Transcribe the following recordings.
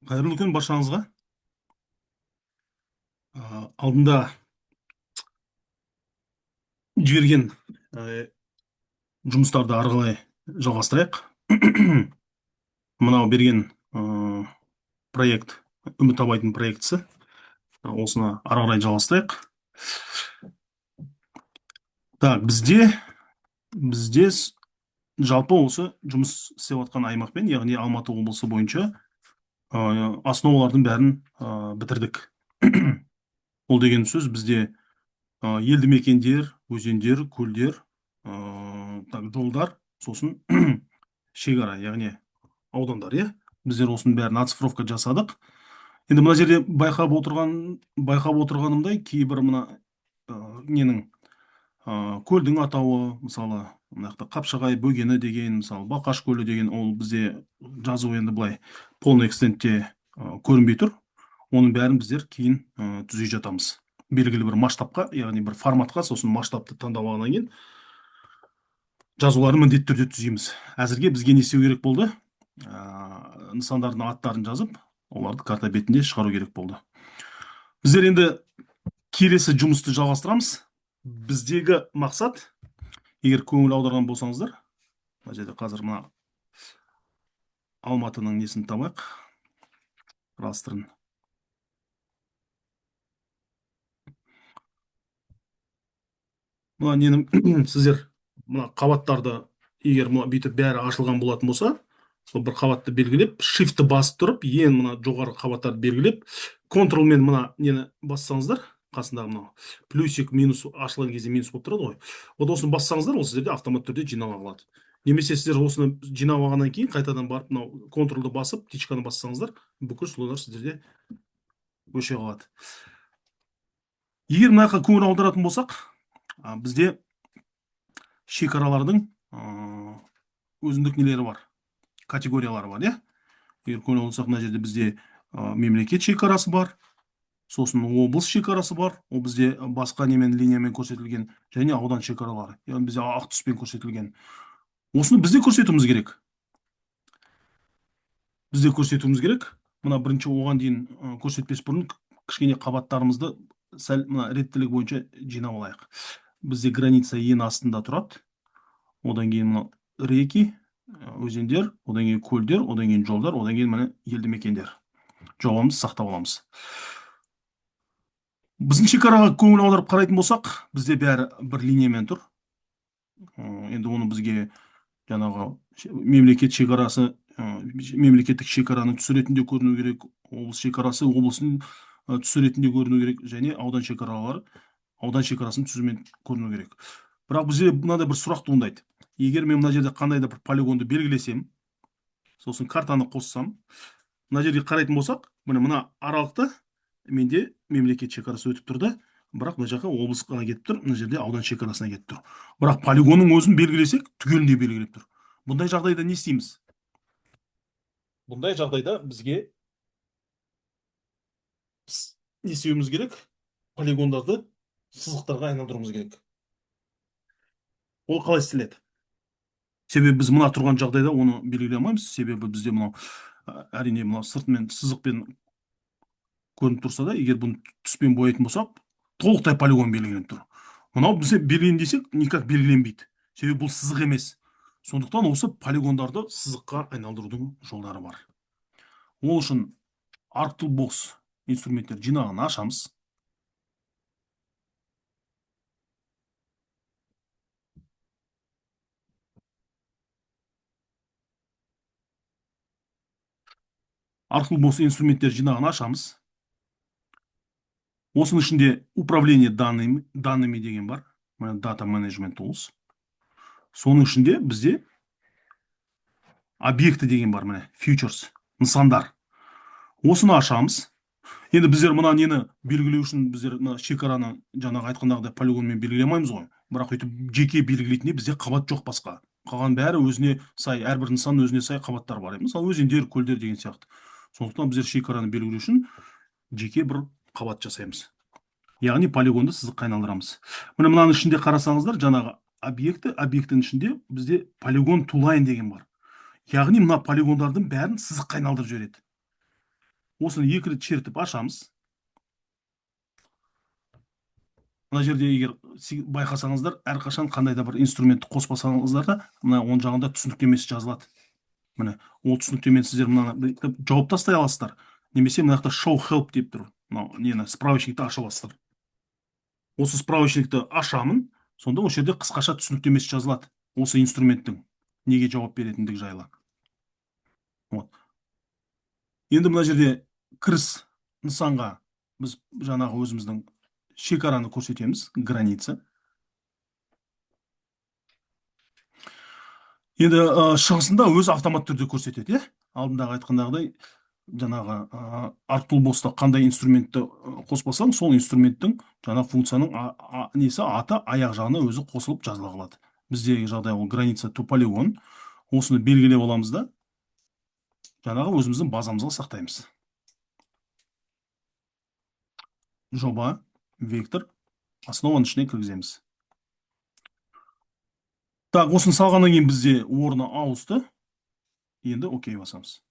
Қайырлы күн баршаңызға. Алдында жіберген жұмыстарды ары қарай жалғастырайық. Мынау берген проект, үміт абайдың проектісі. Осыны ары қарай жалғастырайық. Так, бізде жалпы осы жұмыс істеп жатқан аймақпен, яғни Алматы облысы бойынша основалардың бәрін бітірдік. Ол деген сөз бізде елді мекендер, өзендер, көлдер, жолдар, сосын шекара, яғни аудандар, біздер осының бәрін оцифровка жасадық. Енді мына жерде байқап отырғанымдай, кейбір мына ненің көлдің атауы, мысалы мына жақта Қапшағай бөгені деген, мысалы Балқаш көлі деген, ол бізде жазу енді былай полный экстентте көрінбей тұр. Оның бәрін біздер кейін түзей жатамыз. Белгілі бір масштабқа, яғни бір форматқа, сосын масштабты таңдап алғаннан кейін жазуларын міндетті түрде түзейміз. Әзірге бізге не істеу керек болды? Нысандардың аттарын жазып, оларды карта бетінде шығару керек болды. Біздер енді келесі жұмысты жалғастырамыз. Біздегі мақсат, егер көңіл аударған болсаңыздар, мына жерде қазір мына Алматының несін табайық, растырын. Мына нені сіздер мына қабаттарды, егер мына бүйтіп бәрі ашылған болатын болса, сол бір қабатты белгілеп, shift'ті басып тұрып, ең мына жоғарғы қабаттарды белгілеп, контролмен мына нені бассаңыздар, қасындағы мынау плюсик, минус ашылған кезде минус болып тұрады ғой. Вот осыны бассаңыздар, ол сіздерде автомат түрде жинала қалады. Немесе сіздер осыны жинап алғаннан кейін қайтадан барып мынау контролды басып, тичканы бассаңыздар, бүкіл солар сіздерде өше қалады. Егер мына жаққа көңіл аударатын болсақ, бізде шекаралардың өзіндік нелері бар, категориялары бар, егер көңіл аударсақ, мына жерде бізде мемлекет шекарасы бар, сосын облыс шекарасы бар, ол бізде басқа немен линиямен көрсетілген, және аудан шекаралары, яғни бізде ақ түспен көрсетілген. Осыны бізде көрсетуіміз керек. Мына бірінші оған дейін көрсетпес бұрын кішкене қабаттарымызды сәл мына реттілік бойынша жинап алайық. Бізде граница ең астында тұрады. Одан кейін мына реки, өзендер, одан кейін көлдер, одан кейін жолдар, одан кейін мына елді мекендер. Жауабымызды сақтап аламыз. Біздің шекараға көңіл аударып қарайтын болсақ, бізде бәрі бір линиямен тұр. Енді оны бізге жаңағы мемлекет шекарасы, мемлекеттік шекараның түсі ретінде көріну керек, облыс шекарасы облыстың түсі ретінде көріну керек, және аудан шекаралары аудан шекарасының түсімен көріну керек. Бірақ бізде мынандай бір сұрақ туындайды. Егер мен мына жерде қандай да бір полигонды белгілесем, сосын картаны қоссам, мына жерге қарайтын болсақ, мына аралықта менде мемлекет шекарасы өтіп тұрды, бірақ мына жаққа облыс қана кетіп тұр, мына жерде аудан шекарасына кетіп тұр. Бірақ полигонның өзін белгілесек, түгелінде белгілеп тұр. Бұндай жағдайда не істейміз? Бұндай жағдайда бізге не істеуіміз керек? Полигондарды сызықтарға айналдыруымыз керек. Ол қалай істеледі? Себебі біз мына тұрған жағдайда оны белгілей алмаймыз. Себебі бізде мынау әрине мынау сыртымен сызықпен көрініп тұрса да, егер бұны түспен боятын болсақ, толықтай полигон белгіленіп тұр. Мынау бізде белгілен десек, никак белгіленбейді. Себебі бұл сызық емес. Сондықтан осы полигондарды сызыққа айналдырудың жолдары бар. Ол үшін ArcToolbox инструменттер жинағын ашамыз. ArcToolbox инструменттер жинағын ашамыз. Осының ішінде управление данными деген бар. Data Management Tools. Соның ішінде бізде объекті деген бар, Features, нысандар. Осыны ашамыз. Енді біздер мына нені белгілеу үшін біздер шекараны жаңағы айтқандағыдай полигонмен белгілей алмаймыз ғой. Бірақ өйтіп жеке белгілейтіндей бізде қабат жоқ басқа. Қалған бәрі өзіне сай, әрбір нысан өзіне сай қабаттар бар. Мысалы өзендер, көлдер деген сияқты. Сондықтан біздер шекараны белгілеу үшін жеке бір қабат жасаймыз. Яғни полигонды сызыққа айналдырамыз. Мынаның ішінде қарасаңыздар, жаңағы объектінің ішінде бізде полигон toolline деген бар. Яғни мына полигондардың бәрін сызыққа айналдырып жібереді. осыны екі рет шертіп ашамыз. Мына жерде егер байқасаңыздар, әрқашан қандай да бір инструментті қоспасаңыздар да, мына оң жағында түсініктемесі жазылады. Міне, ол түсініктемені сіздер мына жауып тастай аласыздар. Немесе мына жақта show help деп тұр. Мынау нені справочникті аша аласыздар. Осы справочникті ашамын, сонда осы жерде қысқаша түсініктемесі жазылады. Осы инструменттің неге жауап беретіндігі жайлы. Вот. Енді мына жерде кіріс нысанға біз жаңағы өзіміздің шекараны көрсетеміз, граница. Енді шығысында өзі автомат түрде көрсетеді, иә? Алдындағы айтқандағыдай, жаңағы арттулбоста қандай инструментті қоспасаң, сол инструменттің жаңа функцияның несі аты аяқ жағына өзі қосылып жазыла қалады. Біздегі жағдай ол граница to полигон. Осыны белгілеп аламыз да, жаңағы өзіміздің базамызға сақтаймыз. Жоба, вектор, основаның ішіне кіргіземіз. Так, осыны салғаннан кейін бізде орны ауысты. Енді окей басамыз.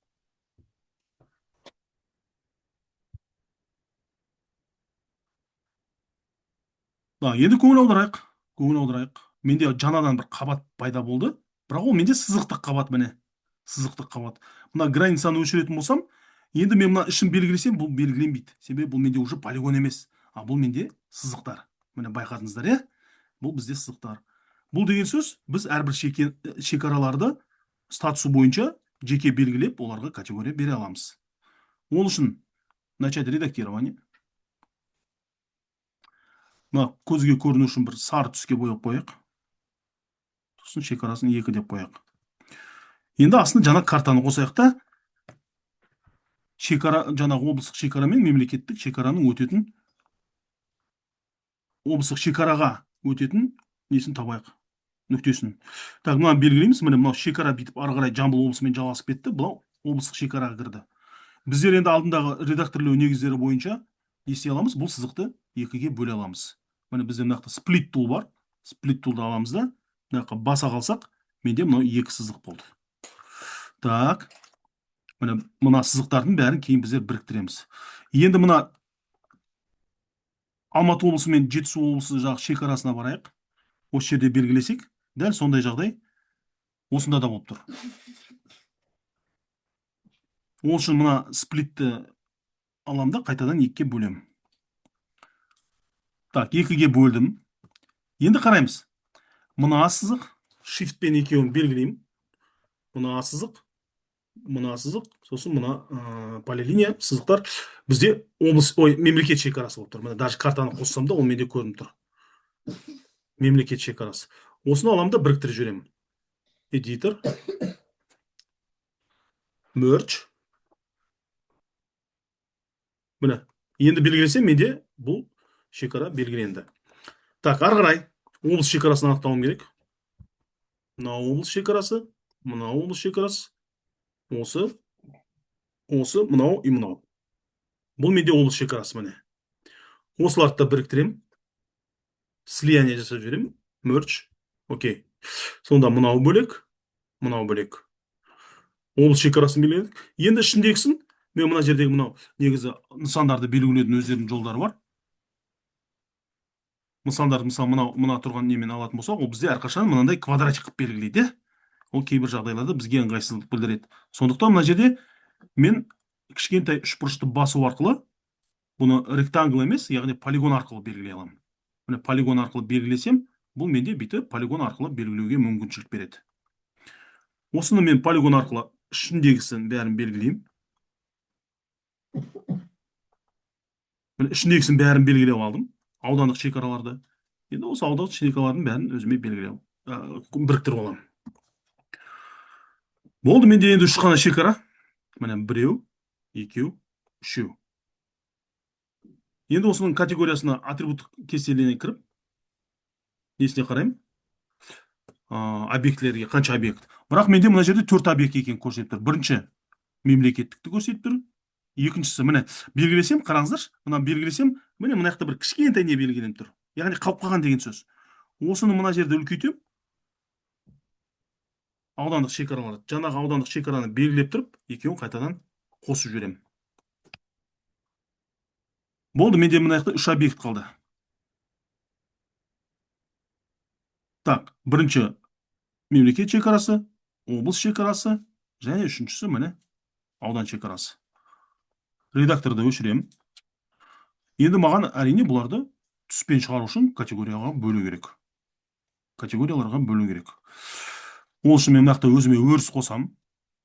Енді көңіл аударайық. Менде жаңадан бір қабат пайда болды. Бірақ ол менде сызықтық қабат, міне. Сызықтық қабат. Мына границаны өшіретін болсам, енді мен мына ішін белгілесем, бұл белгіленбейді. Себебі бұл менде уже полигон емес. Бұл менде сызықтар. Міне байқадыңыздар, иә? Бұл бізде сызықтар. Бұл деген сөз, біз әрбір шекараларды статусы бойынша жеке белгілеп, оларға категория бере аламыз. Ол үшін начать редактирование. Мына көзге көріну үшін бір сары түске бояп қояйық. Сосын шекарасын 2 деп қояйық. Енді астына жаңа картаны қосайық та, шекара, жаңағы облыстық шекара мен мемлекеттік шекараның өтетін, облыстық шекараға өтетін несін табайық, нүктесін. Так, мына белгілейміз. Міне мынау шекара битіп ары қарай Жамбыл облысымен жалғасып кетті. Бұл облыстық шекараға кірді. Біздер енді алдындағы редакторлау негіздері бойынша не істей аламыз? Бұл сызықты 2-ге бөле аламыз. Міне бізде мына жақта split tool бар. Split toolды аламыз да, мына жаққа баса қалсақ, менде мынау 2 сызық болды. Так, мына сызықтардың бәрін кейін біздер біріктіреміз. Енді мына Алматы облысы мен Жетісу облысы жағы шекарасына барайық. Осы жерде белгілесек, дәл сондай жағдай осында да болып тұр. Ол үшін мына сплитті аламда қайтадан 2-ге бөлем. Так, 2-ге бөлдім. Енді қараймыз. Мына сызық, shift пен 2-ін белгілеймін. Мына сызық, сосын мына полилиния сызықтар бізде мемлекет шекарасы болып тұр. Мына даже картаны қоссам да, ол менде көрініп тұр. Мемлекет шекарасы. Осыны аламын да біріктіріп жіберемін. Editor, merge. Міне, енді белгілесем, менде бұл шекара белгіленді. Так, ары қарай облыс шекарасын анықтауым керек. Мына облыс шекарасы, мына облыс шекарасы, осы, мынау и мынау. Бұл менде облыс шекарасы, міне. Осыларды да біріктірем. Слияние жасап жіберем. Merge. Окей. Сонда мынау бөлек, мынау бөлек. Облыс шекарасын белгіледік. Енді ішіндегісін, мен мына жердегі мынау негізі нысандарды белгілеудің өздерінің жолдары бар. Нысандарды мысалы мына тұрған немен алатын болсақ, ол бізде әрқашан мынандай квадратик қылып белгілейді. Ол кейбір жағдайларда бізге ыңғайсыздық білдіреді. Сондықтан мына жерде мен кішкентай үшбұрышты басу арқылы бұны ректангл емес, яғни полигон арқылы белгілей аламын. Міне полигон арқылы белгілесем, бұл менде бүйтіп полигон арқылы белгілеуге мүмкіншілік береді. Осыны мен полигон арқылы ішіндегісін бәрін белгілеймін. Ішіндегісін бәрін белгілеп алдым. Аудандық шекараларды. Енді осы аудандық шекаралардың бәрін өзіме белгілеп, біріктіріп аламын. Болды, менде енді 3 қана шекара. Міне 1, 2, 3. Енді осының категориясына атрибуттық кестелеріне кіріп, несіне қараймын? Объектілерге қанша объект. Бірақ менде мына жерде 4 объект екенін көрсетіп тұр. Бірінші мемлекеттікті көрсетіп тұр. Екіншісі, міне белгілесем, қараңыздаршы, мына белгілесем, міне мына жақта бір кішкентай не белгіленіп тұр. Яғни қалып қалған деген сөз. Осыны мына жерде үлкейтем. Аудандық шекараларды, жаңағы аудандық шекараны белгілеп тұрып, екеуін қайтадан қосып жіберемін. Болды, менде мына жақта үш объект қалды. Так, бірінші мемлекет шекарасы, облыс шекарасы, және үшіншісі міне аудан шекарасы. Редакторды өшіремін. Енді маған әрине бұларды түспен шығару үшін категорияға бөлу керек. Категорияларға бөлу керек. Ол үшін мен мына өзіме өріс қосам.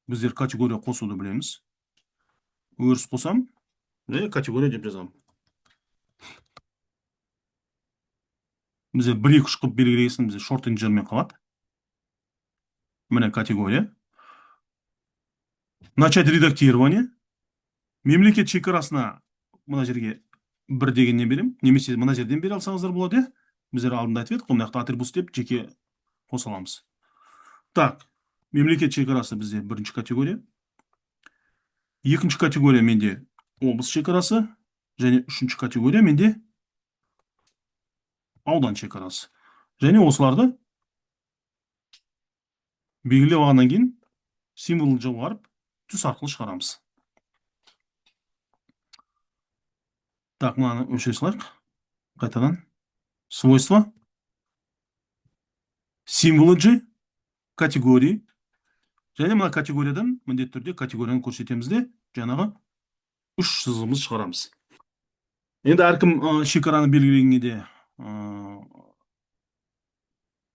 Біздер категория қосуды білеміз. Өріс қосам және категория деп жазамын. Бізде бір екі үш қылып белгілеген бізде шорт инжирмен қалады. Міне категория. Начать редактирование. Мемлекет шекарасына мына жерге бір дегеннен беремін, немесе мына жерден бере алсаңыздар болады, иә. Біздер алдында айтып едік, мына жақта атрибут деп жеке қоса аламыз. Так, мемлекет шекарасы бізде бірінші категория. Екінші категория менде облыс шекарасы, және үшінші категория менде аудан шекарасы. Және осыларды белгілеп алғаннан кейін символын жоғарып түс арқылы шығарамыз. Так, мынаны өшіре салайық. Қайтадан. Свойства. Symbology. Категории. Және мына категориядан міндетті түрде категорияны көрсетеміз де жаңағы үш сызығымыз шығарамыз. Енді әркім шекараны белгілегенге де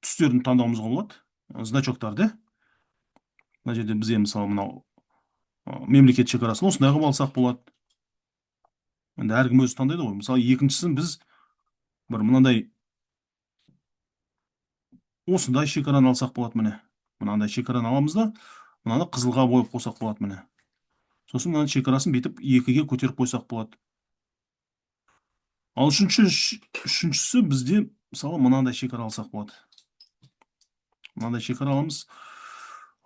түстерін таңдауымызға болады. Значоктарды. Мына жерде бізге мысалы мынау мемлекет шекарасын осындай қылып алсақ болады. Енді әркім өзі таңдайды ғой. Мысалы екіншісін біз бір мынандай осындай шекараны алсақ болады, міне. Мынандай шекараны аламыз да, мынаны қызылға бойып қосақ болады, міне. Сосын мына шекарасын бетіп екіге көтеріп қойсақ болады. Ал үшіншісі бізде мысалы мынандай шекара алсақ болады. Мынандай шекара аламыз,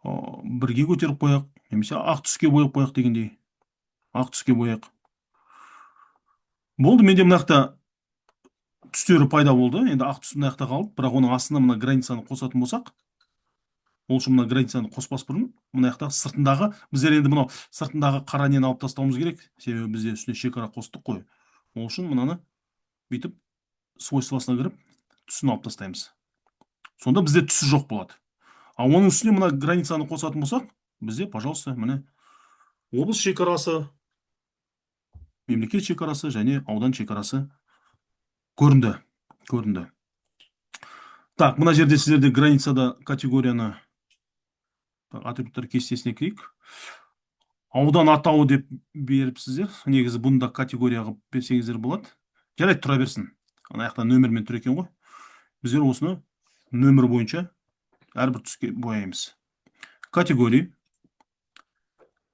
бірге көтеріп қояқ, немесе ақ түске бойып қояқ дегендей. Ақ түске бояқ. Болды, менде мына жақта түстері пайда болды. Енді ақ түс мына жақта қалып, бірақ оның астына мына границаны қосатын болсақ, ол үшін мына границаны қоспас бұрын мына жақта сыртындағы, біздер енді мынау сыртындағы қара нені алып тастауымыз керек, себебі бізде үстіне шекара қостық қой. Ол үшін мынаны бүйтіп свойствосына кіріп түсін алып тастаймыз. Сонда бізде түсі жоқ болады. А оның үстіне мына границаны қосатын болсақ, бізде, пожалуйста, міне облыс шекарасы, мемлекет шекарасы және аудан шекарасы көрінді. Так, мына жерде сіздерде границада категорияны атрибуттар кестесіне кірейік. Аудан атауы деп беріпсіздер. Негізі бұны да категория қылып берсеңіздер болады. Жарайды, тұра берсін. Ана жақта нөмірмен тұр екен ғой. Біздер осыны нөмір бойынша әрбір түске бояймыз. Категория,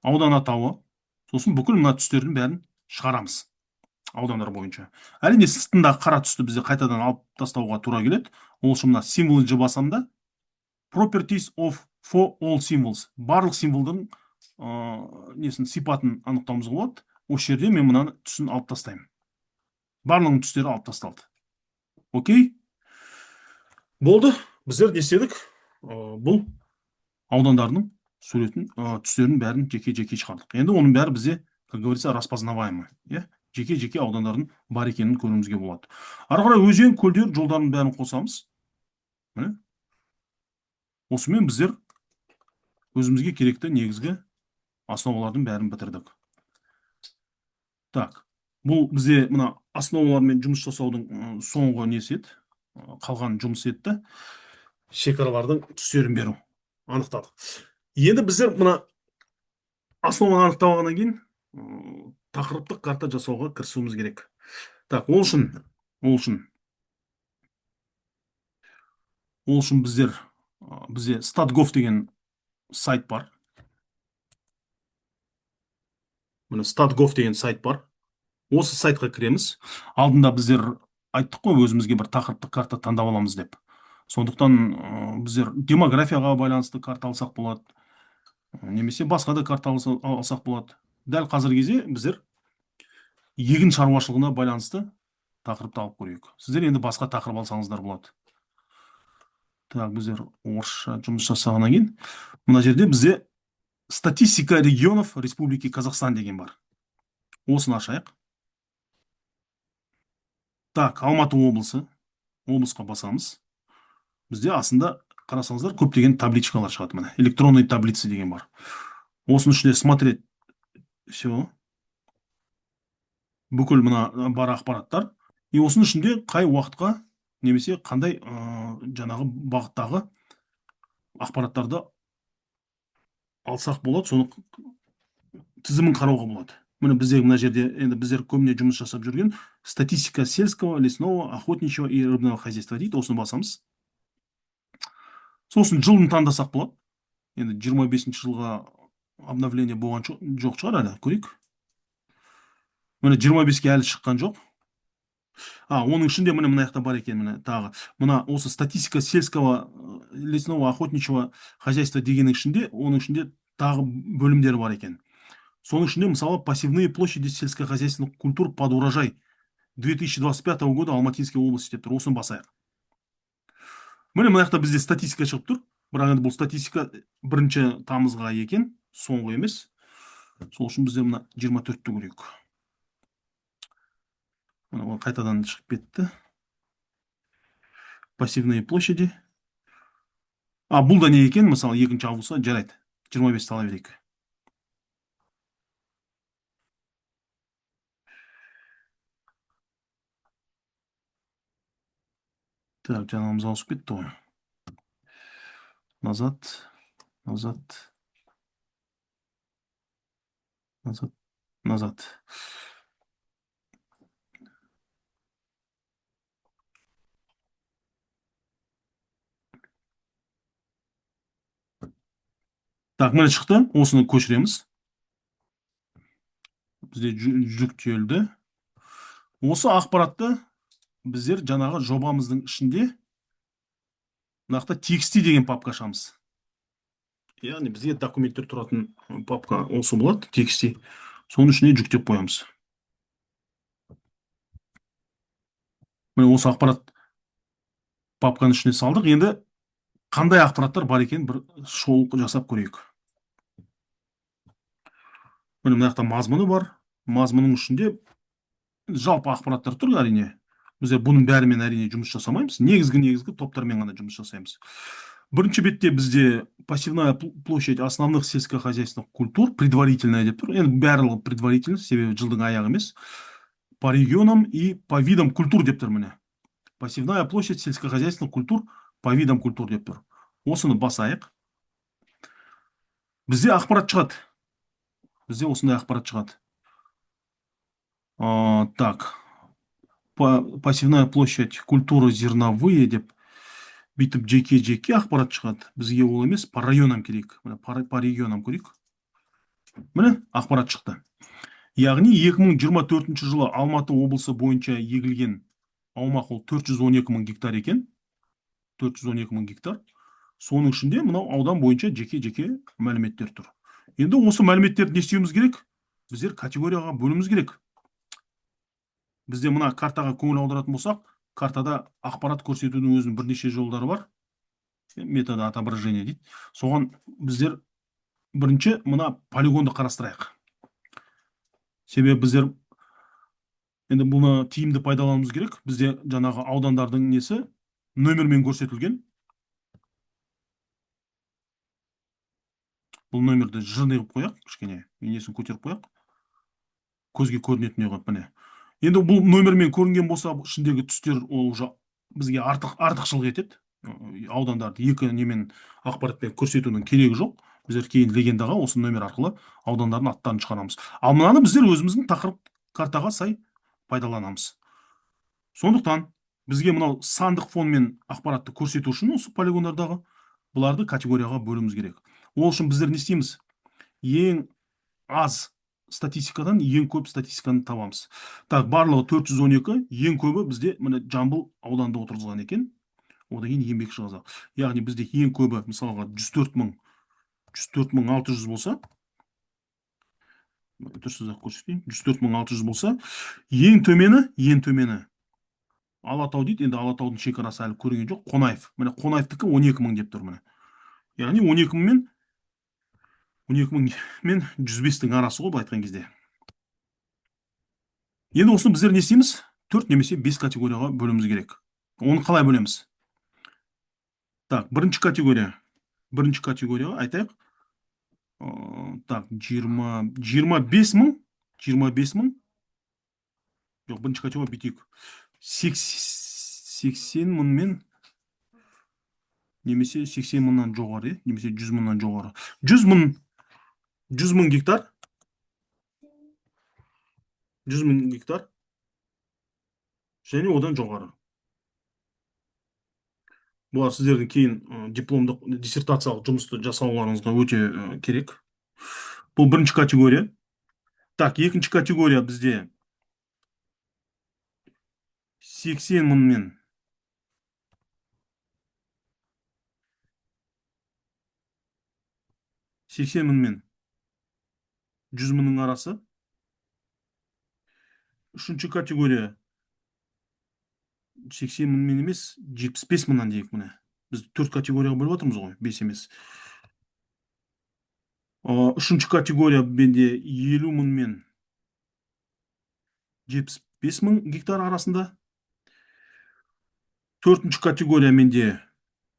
аудан атауы, сосын бүкіл мына түстердің бәрін шығарамыз аудандар бойынша. Әрине сыртындағы қара түсті бізде қайтадан алып тастауға тура келеді. Ол үшін мына символын басамда properties of for all symbols. Барлық символдың несін сипатын анықтауымызға болады. Осы жерде мен мынаны түсін алып тастаймын. Барлығының түстері алып тасталды. Окей? Болды. Біздер дестедік, бұл аудандардың суретін, түстерін бәрін жеке-жеке шығардық. Енді оның бәрі бізде, как говорится, распознаваемый. Жеке-жеке аудандардың бар екенін көруімізге болады. Ары қарай өзен, көлдер, жолдардың бәрін қосамыз. Осымен біздер өзімізге керекті негізгі основалардың бәрін бітірдік. Так, бұл бізде мына основалармен жұмыс жасаудың соңғы несі еді, қалған жұмыс еді, шекаралардың түстерін беру анықтадық. Енді біздер мына основаны анықтағаннан кейін тақырыптық карта жасауға кірісуіміз керек. Так, ол үшін бізде StatGov деген сайт бар. Міне StatGov деген сайт бар. Осы сайтқа кіреміз. Алдында біздер айттық қой, өзімізге бір тақырыптық карта таңдап аламыз деп. Сондықтан біздер демографияға байланысты карта алсақ болады, немесе басқа да карта алсақ болады. Дәл қазір кезде біздер егін шаруашылығына байланысты тақырыпты алып көрейік. Сіздер енді басқа тақырып алсаңыздар болады. Так, біздер орысша жұмыс жасағаннан кейін мына жерде бізде статистика регионов Республики Казахстан деген бар. Осыны ашайық. Так, Алматы облысы. Облысқа басамыз. Бізде астында қарасаңыздар көптеген табличкалар шығады, міне электронный таблицы деген бар. Осының ішінде смотреть все, бүкіл мына бар ақпараттар. И осының ішінде қай уақытқа немесе қандай жаңағы бағыттағы ақпараттарды алсақ болады, соны тізімін қарауға болады. Міне бізде мына жерде енді біздер көбіне жұмыс жасап жүрген статистика сельского, лесного, охотничьего и рыбного хозяйства дейді. Осыны басамыз. Сосын жылын таңдасақ болады. Енді 25-ші жылға обновление болған жоқ шығар, әлі көрейік. Міне 25-ке әлі шыққан жоқ. Оның ішінде міне мына жақта бар екен, міне тағы. Мына осы статистика сельского, лесного, охотничьего хозяйства дегеннің ішінде, оның ішінде тағы бөлімдері бар екен. Соның ішінде, мысалы, пассивные площади сельскохозяйственных культур под урожай 2025 года Алматинской области деп тұр. Осыны басайық. Міне мына жақта бізде статистика шығып тұр. Бірақ енді бұл статистика 1 тамызға екен, соңғы емес. Сол үшін бізде мына 24-ті көрейік. Мына қайтадан шығып кетті. Пассивные площади. Бұл да не екен? Мысалы, 2 августқа жарайды. 25 ала берейік. Так, жанымыз ауысып кетті ғой. Назад, назад, назад, назад. Так, міне шықты. Осыны көшіреміз. Бізде жүктелді. Осы ақпаратты біздер жаңағы жобамыздың ішінде мынақта тексти деген папка ашамыз. Яғни бізге документтер тұратын папка осы болады, тексти. Соның ішіне жүктеп қоямыз. Міне осы ақпарат папканың ішіне салдық. Енді қандай ақпараттар бар екен бір шолу жасап көрейік. Міне мына жақта мазмұны бар. Мазмұның ішінде жалпы ақпараттар тұр, әрине. Біздер бұның бәрімен әрине жұмыс жасамаймыз. Негізгі топтармен ғана жұмыс жасаймыз. Бірінші бетте бізде пассивная площадь основных сельскохозяйственных культур предварительная деп тұр. Енді барлығы предварительно, себебі жылдың аяғы емес. По регионам и по видам культур деп тұр, міне. Пассивная площадь сельскохозяйственных культур по видам культур деп тұр. Осыны басайық. Бізде ақпарат шығады. Бізде осындай ақпарат шығады. Так, пассивная площадь культуры зерновые деп бүйтіп жеке ақпарат шығады. Бізге ол емес, по районам керек. По регионам көрейік. Міне ақпарат шықты. Яғни 2024 жылы Алматы облысы бойынша егілген аумақ ол 412 мың гектар екен. 412 мың гектар. Соның ішінде мынау аудан бойынша жеке мәліметтер тұр. Енді осы мәліметтерді не істеуіміз керек? Біздер категорияға бөліміз керек. Бізде мына картаға көңіл аударатын болсақ, картада ақпарат көрсетудің өзінің бірнеше жолдары бар. Методы отображения дейді. Соған біздер бірінші мына полигонды қарастырайық. Себебі біздер енді бұны тиімді пайдалануымыз керек. Бізде жаңағы аудандардың несі нөмірмен көрсетілген. Бұл нөмірді жырный қылып қояқ, кішкене несін көтеріп қояқ. Көзге көрінетін қылып, міне. Енді бұл нөмірмен көрінген болса, ішіндегі түстер ол уже бізге артықшылық етеді. Аудандарды екі немен ақпаратпен көрсетудің керегі жоқ. Біздер кейін легендаға осы нөмір арқылы аудандардың аттарын шығарамыз. Ал мынаны біздер өзіміздің тақырып картаға сай пайдаланамыз. Сондықтан бізге мынау сандық фонмен ақпаратты көрсету үшін осы полигондардағы бұларды категорияға бөліміз керек. Ол үшін біздер не істейміз? Ең аз статистикадан ең көп статистиканы табамыз. Так, барлығы 412, ең көбі бізде міне Жамбыл ауданда отырғызған екен. Одан кейін еңбекші қазақ. Яғни бізде ең көбі мысалға 104.600 болса, 104.600 болса, ең төмені Алатау дейді. Енді Алатаудың шекарасы әлі көрінген жоқ. Қонаев. Міне Қонаевтікі 12 мың деп тұр, міне. Яғни 12 мың мен 105-тің арасы ғой, айтқан кезде. Енді осыны біздер не істейміз? төрт немесе бес категорияға бөлуіміз керек. Оны қалай бөлеміз? Так, бірінші категорияға айтайық. Так, 25 мың, 25 мың, жоқ, бірінші категория бүйтейік. 80 мың мен немесе 80 мыңнан жоғары, немесе 100 мыңнан жоғары. 100 мың гектар, 100 мың гектар және одан жоғары. Бұлар сіздердің кейін дипломдық диссертациялық жұмысты жасауларыңызға өте керек. Бұл бірінші категория. Так, екінші категория бізде 80 мың мен 100 мыңның арасы. Үшінші категория 80 мың мен емес, 75 мыңнан дейік міне. Біз 4 категорияға бөліп отырмыз ғой, 5 емес. Үшінші категория менде 50 мың мен 75 мың гектар арасында. Төртінші категория менде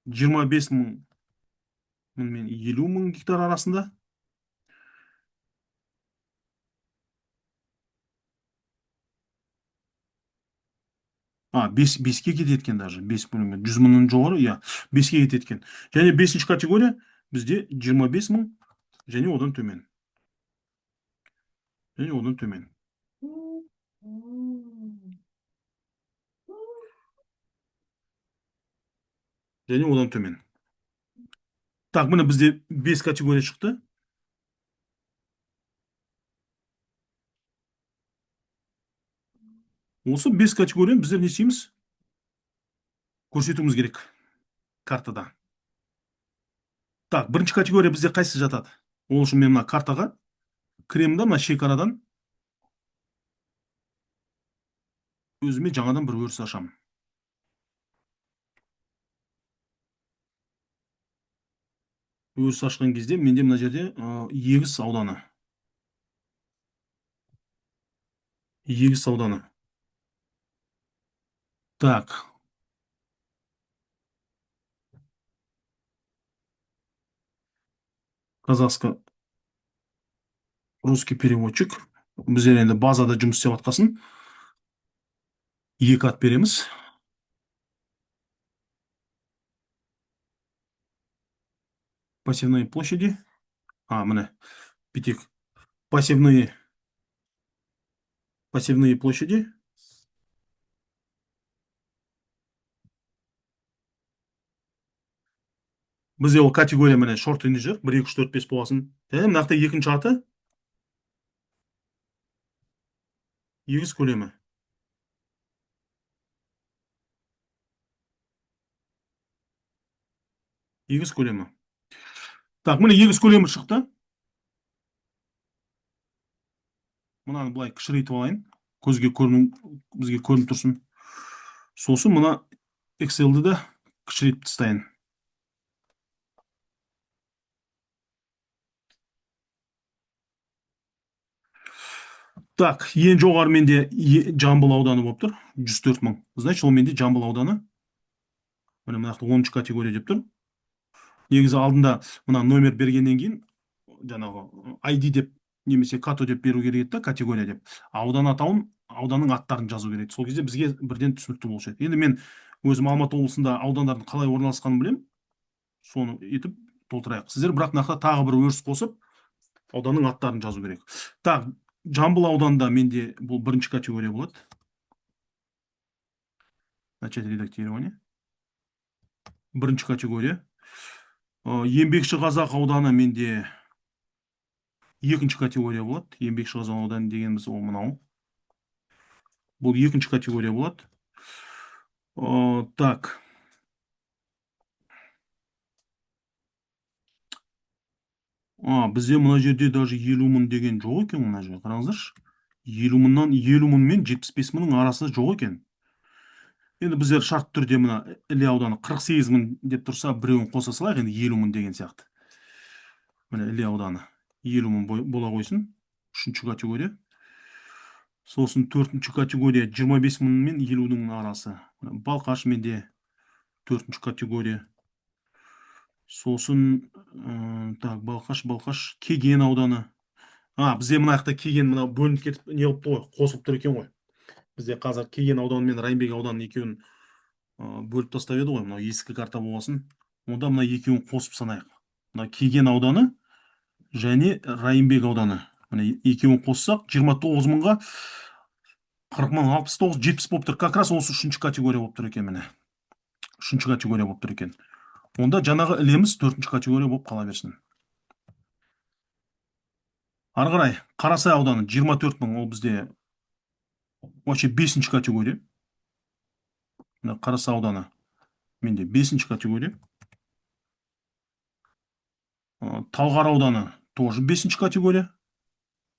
25 мың мен 50 мың гектар арасында. Беске кетеді екен даже. 5 бөлінген. 100 мыңнан жоғары, иә, 5ке кетеді екен. Және бесінші категория бізде 25 мың және одан төмен. Және одан төмен. Және одан төмен. Так, міне бізде 5 категория шықты. Осы 5 категорияны біздер не істейміз? Көрсетуіміз керек картада. Так, бірінші категория бізде қайсысы жатады? Ол үшін мен мына картаға кіремін да, мына шекарадан өзіме жаңадан бір өріс ашамын. Өріс ашқан кезде менде мына жерде Егіс ауданы. Егіс ауданы. Так. Казахско-русский переводчик. Біздер енді базада жұмыс істеп атқасын. 2 ат береміз. Пассивные площади. Міне. Бүйтейік. Пассивные площади. Бізде ол категория міне шорт инжир 1, 2, 3, 4, 5 боласын. Мынақты екінші аты егіс көлемі. Егіс көлемі. Так, міне егіс көлемі шықты. Мынаны былай кішірейтіп алайын. Бізге көрініп тұрсын. Сосын мына Excel-ді да кішірейтіп тастайын. Так, ең жоғары менде Жамбыл ауданы болып тұр. 104 мың. Значит, ол менде Жамбыл ауданы. Міне мынақты 10-шы категория деп тұр. Негізі алдында мына номер бергеннен кейін жаңағы ID деп немесе като деп беру керек еді, категория деп. Аудан атауын, ауданның аттарын жазу керек. Сол кезде бізге бірден түсінікті болушы еді. Енді мен өзім Алматы облысында аудандардың қалай орналасқанын білем. Соны етіп толтырайық. Сіздер бірақ мына тағы бір өріс қосып, ауданның аттарын жазу керек. Так, Жамбыл ауданында менде бұл бірінші категория болады. Начать редактирование. Бірінші категория. Еңбекші қазақ ауданы менде екінші категория болады. Еңбекші қазақ ауданы дегеніміз ол мынау. Бұл екінші категория болады. Так. Бізде мына жерде даже 50 мың деген жоқ екен мына жерде. Қараңыздаршы. 50 мың мен 75 мыңның арасы жоқ екен. Енді біздер шарт түрде мына Іле ауданы 48 мың деп тұрса, біреуін қоса салайық, енді 50 мың деген сияқты. Міне Іле ауданы 50 мың бола қойсын. Үшінші категория. Сосын төртінші категория 25 мың мен 50-ның арасы. Балқаш менде төртінші категория. Сосын так, Балқаш Кеген ауданы. Бізде мына жақта Кеген мына бөлініп кетіп не қылыпты ғой, қосылып тұр екен ғой. Бізде қазір Кеген ауданы мен Райымбек ауданын екеуін бөліп тастап еді ғой, мынау ескі карта болғасын. Онда мына екеуін қосып санайық. Мына Кеген ауданы және Райымбек ауданы. Міне екеуін қоссақ 29 мыңға 40 мың 69 70 болып тұр. Как раз осы үшінші категория болып тұр екен міне. Үшінші категория болып тұр екен. Онда жаңағы ілеміз төртінші категория болып қала берсін. Ары қарай Қарасай ауданы 24 мың, ол бізде вообще бесінші категория. Мына Қарасай ауданы менде бесінші категория. Талғар ауданы тоже бесінші категория.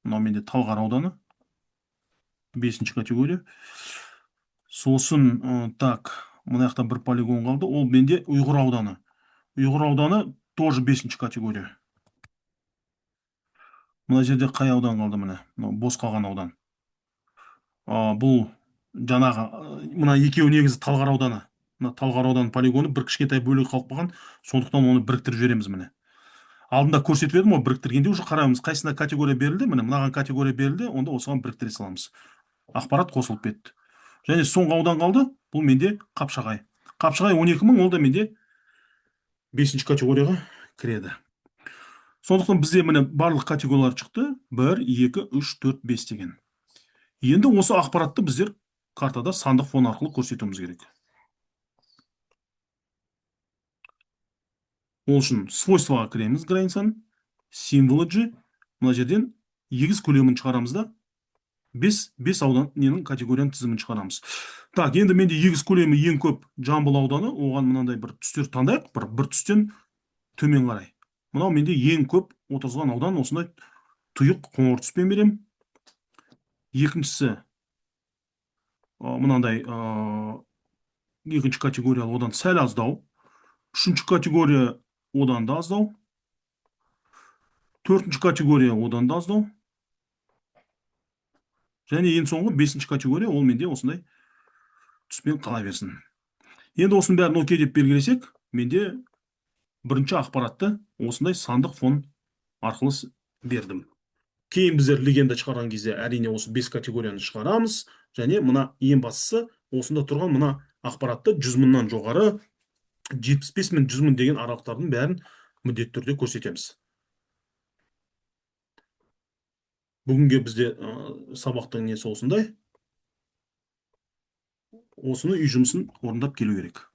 Мынау менде Талғар ауданы бесінші категория. Сосын так, мына жақта бір полигон қалды, ол менде Ұйғыр ауданы. Ұйғыр ауданы тоже бесінші категория. Мына жерде қай аудан қалды міне? Бос қалған аудан. Бұл жаңағы мына екеуі негізі Талғар ауданы. Мына Талғар ауданы полигоны бір кішкентай бөлігі қалып қалған, сондықтан оны біріктіріп жібереміз міне. Алдында көрсетіп едім ғой, біріктіргенде уже қараймыз қайсына категория берілді, міне мынаған категория берілді, онда осыған біріктіре саламыз. Ақпарат қосылып кетті. Және соңғы аудан қалды, бұл менде Қапшағай. Қапшағай 12 мың, ол да менде бесінші категорияға кіреді. Сондықтан бізде міне барлық категориялар шықты. 1, 2, 3, 4, 5 деген. Енді осы ақпаратты біздер картада сандық фон арқылы көрсетуіміз керек. Ол үшін свойствоға кіреміз, границаның символы мына жерден егіз көлемін шығарамыз да 5 аудан ненің категорияның тізімін шығарамыз. Так, енді менде егіз көлемі ең көп Жамбыл ауданы, оған мынандай бір түстер таңдайық, бір түстен төмен қарай. Мынау менде ең көп отырғызған аудан, осындай тұйық қоңыр түспен берем. Екіншісі мынандай екінші категориялы одан сәл аздау. Үшінші категория одан да аздау. Төртінші категория одан да аздау. Және ең соңғы бесінші категория, ол менде осындай түспен қала берсін. Енді осының бәрін окей деп белгілесек, менде бірінші ақпаратты осындай сандық фон арқылы бердім. Кейін біздер легенда шығарған кезде әрине осы 5 категорияны шығарамыз, және мына ең бастысы осында тұрған мына ақпаратты 100 мыңнан жоғары 75 мен 100 мың деген аралықтардың бәрін міндетті түрде көрсетеміз. Бүгінге бізде сабақтың несі осындай. Осыны үй жұмысын орындап келу керек.